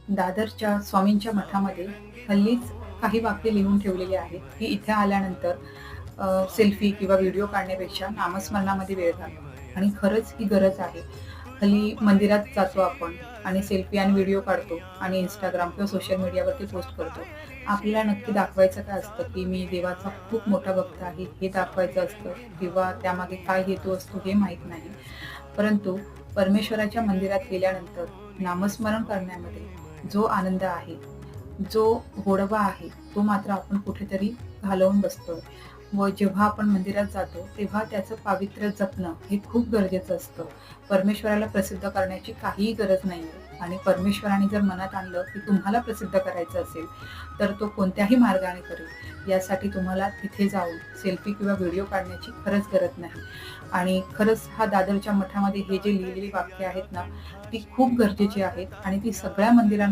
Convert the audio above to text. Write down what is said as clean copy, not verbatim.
दादरच्या स्वामींच्या मठामध्ये हल्लीच काही वाक्य लिहून ठेवलेली आहेत, की इथे आल्यानंतर सेल्फी किंवा व्हिडिओ काढण्यापेक्षा नामस्मरणामध्ये वेळ घालवा आणि खरंच ही गरज आहे. हल्ली मंदिरात जातो आपण आणि सेल्फी आणि व्हिडिओ काढतो आणि Instagram किंवा सोशल मीडियावरती पोस्ट करतो. आपल्याला नक्की दाखवायचं काय असतं, की मी देवाचा खूप मोठा भक्त आहे, हे दाखवायचं असतं किंवा त्यामागे काय हेतू असतो हे माहीत नाही. परंतु परमेश्वराच्या मंदिरात गेल्यानंतर नामस्मरण करण्यामध्ये जो आनंद आहे, जो गोडवा आहे, तो मात्र आपण कुठेतरी घालवून बसतोय. व जेव्हा आपण मंदिरात जातो, तेव्हा त्याचं पावित्र्य जपणं हे खूप गरजेचं असतं. परमेश्वराला प्रसिद्ध करण्याची काहीही गरज नाहीये आणि परमेश्वराने जर मनात आणलं, की तुम्हाला प्रसिद्ध करायचं असेल, तर तो कोणत्याही मार्गाने करेल. यासाठी तुम्हाला तिथे जाऊन सेल्फी किंवा व्हिडिओ काढण्याची खरंच गरज नाही. आणि खरंच हा दादरच्या मठामध्ये हे जे लिहिलेली वाक्य आहेत ना, ती खूप गरजेची आहेत आणि ती सगळ्या मंदिरांमध्ये